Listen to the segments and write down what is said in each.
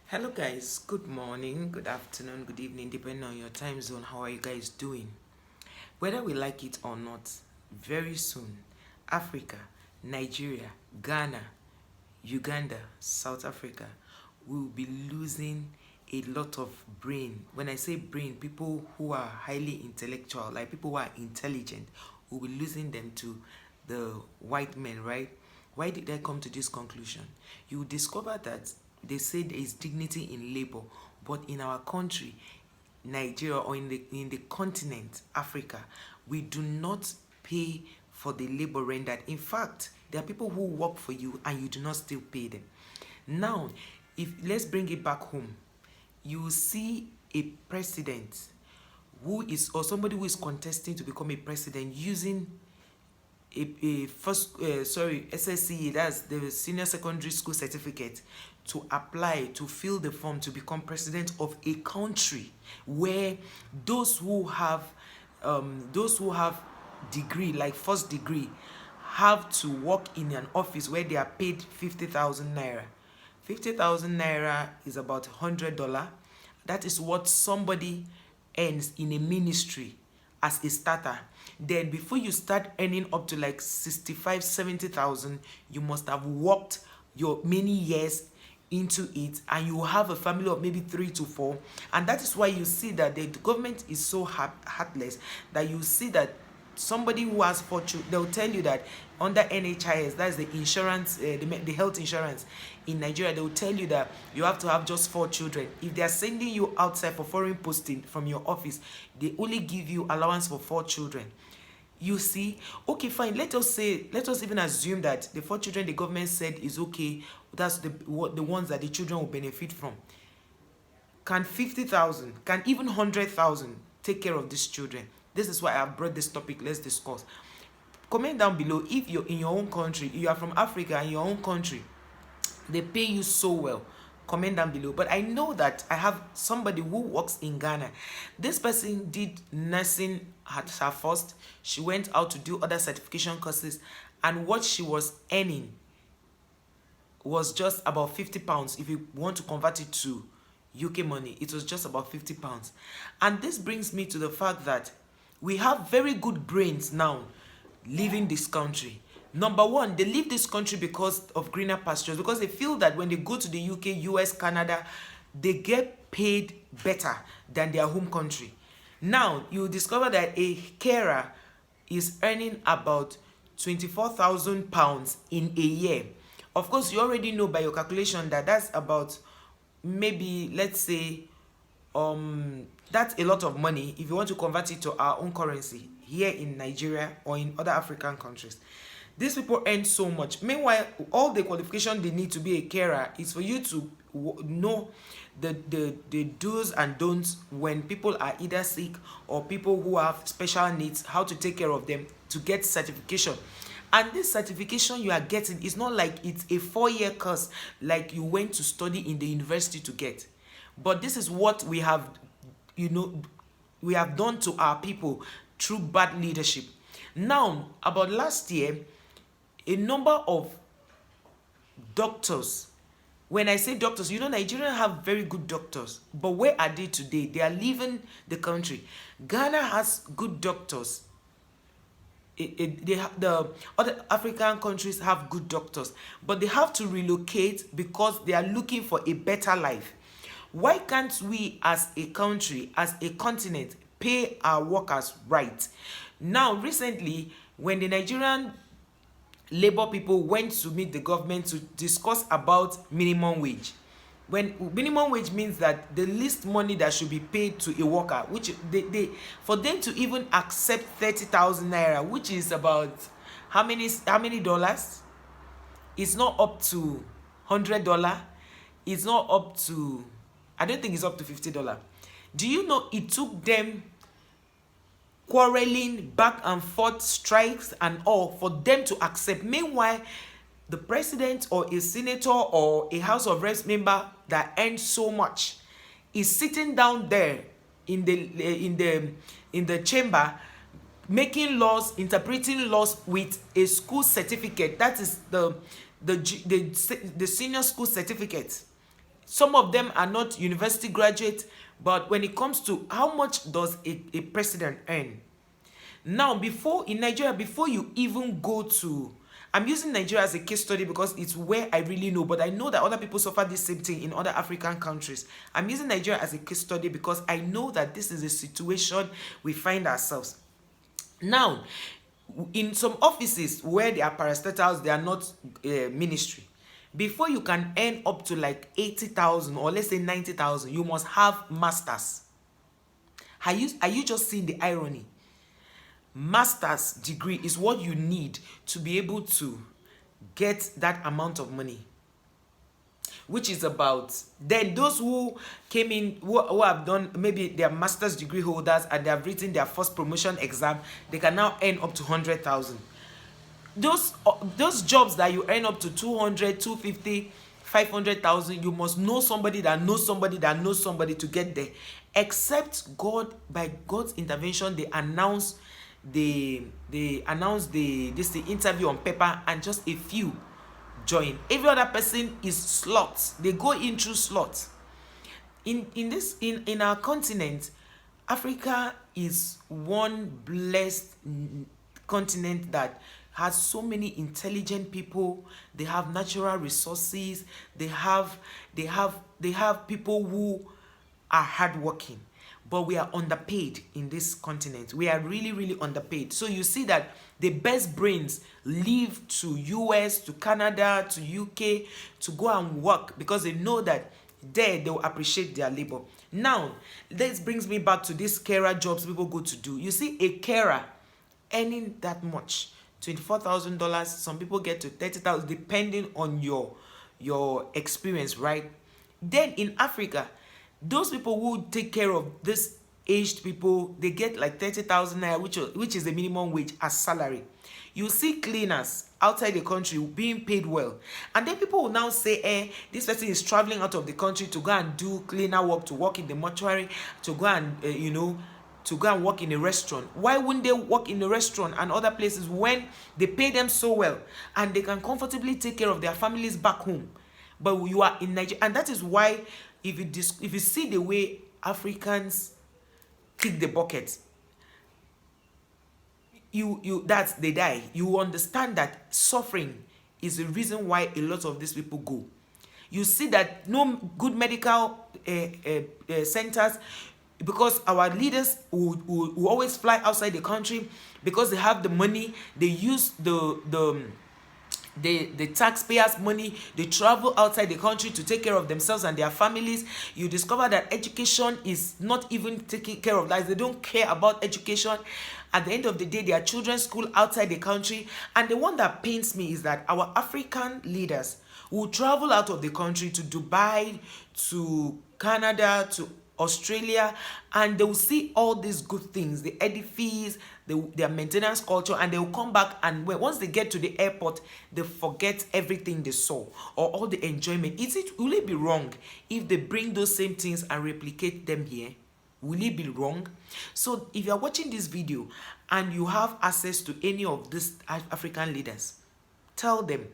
Hello guys, good morning, good afternoon, good evening, depending on your time zone. How are you guys doing? Whether we like it or not, very soon, Africa, Nigeria, Ghana, Uganda, South Africa will be losing a lot of brain. When I say brain, people who are highly intellectual, like people who are intelligent, will be losing them to the white men, right? Why did I come to this conclusion? You will discover that they say there is dignity in labor, but in our country, Nigeria, or in the continent, Africa, we do not pay for the labor rendered. In fact, there are people who work for you and you do not still pay them. Now, if let's bring it back home, you see a president who is, or somebody who is contesting to become a president using a first SSCE, that's the senior secondary school certificate, to apply to fill the form to become president of a country where those who have degree, like first degree, have to work in an office where they are paid 50,000 naira. 50,000 naira is about $100. That is what somebody earns in a ministry as a starter. Then before you start earning up to like 65, 70,000, you must have worked your many years into it, and you have a family of maybe 3 to 4. And that is why you see that the government is so heartless, that you see that somebody who has 4 children, they'll tell you that under NHIS, that's the insurance, the health insurance in Nigeria, they'll tell you that you have to have just 4 children. If they are sending you outside for foreign posting from your office, they only give you allowance for 4 children. You see, okay, fine, let us even assume that the 4 children the government said is okay, that's the ones that the children will benefit from. Can 50,000, can even 100,000 take care of these children? This is why I have brought this topic. Let's discuss. Comment down below if you're in your own country, you are from Africa, in your own country, they pay you so well. Comment down below. But I know that I have somebody who works in Ghana. This person did nursing at her first. She went out to do other certification courses, and what she was earning was just about 50 pounds. If you want to convert it to UK money, it was just about 50 pounds. And this brings me to the fact that we have very good brains now leaving this country. Number one, they leave this country because of greener pastures, because they feel that when they go to the UK, US, Canada, they get paid better than their home country. Now, you discover that a carer is earning about 24,000 pounds in a year. Of course, you already know by your calculation that that's about, maybe, let's say, that's a lot of money if you want to convert it to our own currency here in Nigeria or in other African countries. These people earn so much. Meanwhile, all the qualification they need to be a carer is for you to know the do's and don'ts when people are either sick or people who have special needs, how to take care of them, to get certification. And this certification you are getting is not like it's a 4-year course like you went to study in the university to get. But this is what we have, we have done to our people through bad leadership. Now, about last year, a number of doctors, when I say doctors, Nigeria have very good doctors, but where are they today? They are leaving the country. Ghana has good doctors. The other African countries have good doctors, but they have to relocate because they are looking for a better life. Why can't we as a country, as a continent, pay our workers right? Now, recently, when the Nigerian labor people went to meet the government to discuss about minimum wage, when minimum wage means that the least money that should be paid to a worker, which they for them to even accept 30,000 naira, which is about how many dollars? It's not up to $100. It's not up to, I don't think it's up to $50. Do you know it took them quarreling, back and forth, strikes and all, for them to accept? Meanwhile, the president or a senator or a House of Reps member that earns so much is sitting down there in the chamber, making laws, interpreting laws with a school certificate. That is the senior school certificate. Some of them are not university graduates, but when it comes to how much does a president earn? Now, in Nigeria, before you even go to, I'm using Nigeria as a case study because it's where I really know, but I know that other people suffer the same thing in other African countries. I'm using Nigeria as a case study because I know that this is a situation we find ourselves. Now, in some offices where they are parastatals, they are not ministry. Before you can earn up to like 80,000 or let's say 90,000, you must have masters. Are you just seeing the irony? Master's degree is what you need to be able to get that amount of money, which is about, then those who came in, who have done, maybe they are master's degree holders and they have written their first promotion exam, they can now earn up to 100,000. Those jobs that you earn up to 200, 250, 500,000, you must know somebody that knows somebody that knows somebody to get there. Except God, by God's intervention, they announce the interview on paper and just a few join. Every other person is slots. They go in through slots. In our continent, Africa is one blessed continent that has so many intelligent people. They have natural resources. They have people who are hardworking. But we are underpaid in this continent. We are really, really underpaid. So you see that the best brains leave to US, to Canada, to UK to go and work because they know that there they will appreciate their labor. Now, this brings me back to these carer jobs people go to do. You see a carer earning that much, $24,000. Some people get to 30,000 depending on your experience, right? Then in Africa, those people who take care of this aged people, they get like 30,000 naira, which is the minimum wage as salary. You see cleaners outside the country being paid well, and then people will now say, this person is traveling out of the country to go and do cleaner work, to work in the mortuary, to go and to go and work in a restaurant. Why wouldn't they work in a restaurant and other places when they pay them so well and they can comfortably take care of their families back home? But you are in Nigeria, and that is why if you see the way Africans kick the bucket, they die. You understand that suffering is the reason why a lot of these people go. You see that no good medical centers, because our leaders who always fly outside the country because they have the money. They use the taxpayers' money. They travel outside the country to take care of themselves and their families. You discover that education is not even taking care of that. They don't care about education. At the end of the day, their children's school outside the country. And the one that pains me is that our African leaders will travel out of the country to Dubai, to Canada, to Australia, and they will see all these good things, the edifice, their maintenance culture, and they will come back, and once they get to the airport, they forget everything they saw or all the enjoyment. Will it be wrong if they bring those same things and replicate them here? Will it be wrong? So if you are watching this video and you have access to any of these African leaders, tell them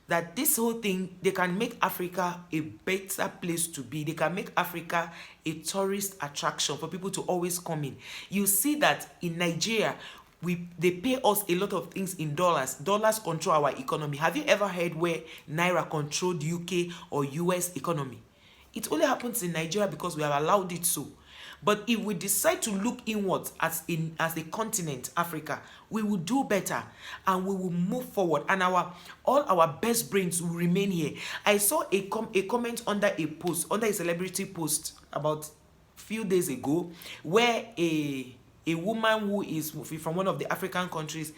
that this whole thing, they can make Africa a better place to be. They can make Africa a tourist attraction for people to always come in. You see that in Nigeria, they pay us a lot of things in dollars. Dollars control our economy. Have you ever heard where Naira controlled UK or US economy? It only happens in Nigeria because we have allowed it so. But if we decide to look inwards as a continent, Africa, we will do better and we will move forward, and all our best brains will remain here. I saw a comment under a celebrity post about a few days ago where a woman who is from one of the African countries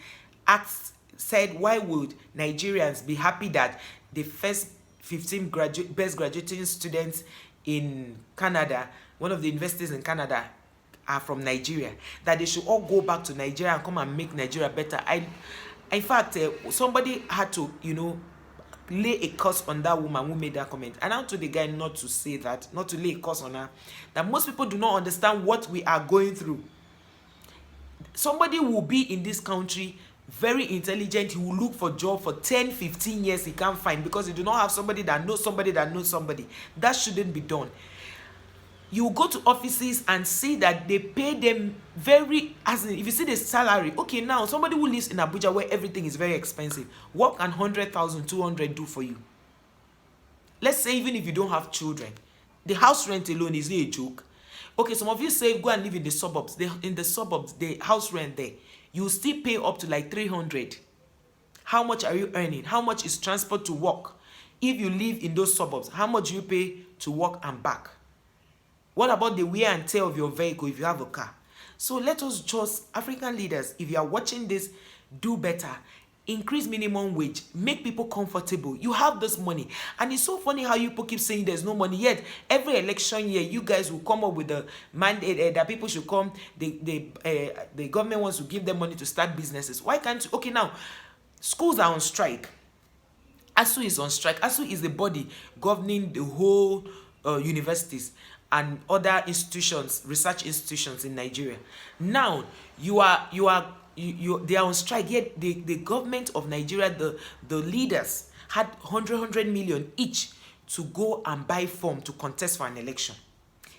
said, why would Nigerians be happy that the first 15 best graduating students in Canada, one of the universities in Canada, are from Nigeria, that they should all go back to Nigeria and come and make Nigeria better. In fact, somebody had to, lay a curse on that woman who made that comment. And I told the guy not to say that, not to lay a curse on her. That most people do not understand what we are going through. Somebody will be in this country very intelligent, he will look for job for 10-15 years, he can't find, because he do not have somebody that knows somebody that knows somebody. That shouldn't be done. You go to offices and see that they pay them very, as in, if you see the salary, okay, now somebody who lives in Abuja where everything is very expensive, what can 100,000 200 do for you? Let's say even if you don't have children, the house rent alone is a joke. Okay, some of you say go and live in the suburbs. In the suburbs, the house rent there, you still pay up to like 300. How much are you earning? How much is transport to work? If you live in those suburbs, how much do you pay to work and back? What about the wear and tear of your vehicle if you have a car? So let us just, African leaders, if you are watching this, do better. Increase minimum wage, make people comfortable. You have this money, and it's so funny how you people keep saying there's no money, yet every election year you guys will come up with the mandate that people should come. The government wants to give them money to start businesses. Why can't you? Okay, now schools are on strike. ASU is on strike. ASU is the body governing the whole universities and other institutions, research institutions in Nigeria. Now they are on strike, yet the government of Nigeria, the leaders had 100 million each to go and buy form to contest for an election.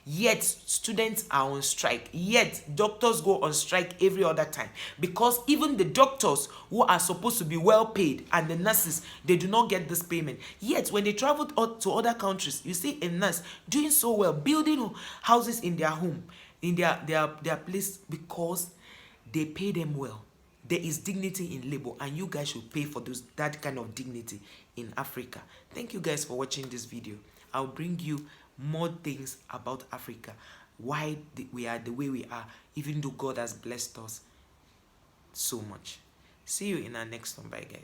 Yet students are on strike, yet doctors go on strike every other time, because even the doctors who are supposed to be well paid and the nurses, they do not get this payment. Yet when they travel to other countries, you see a nurse doing so well, building houses in their home, in their place, because they pay them well. There is dignity in labor, and you guys should pay for that kind of dignity in Africa. Thank you guys for watching this video. I'll bring you more things about Africa, why we are the way we are, even though God has blessed us so much. See you in our next one. Bye guys.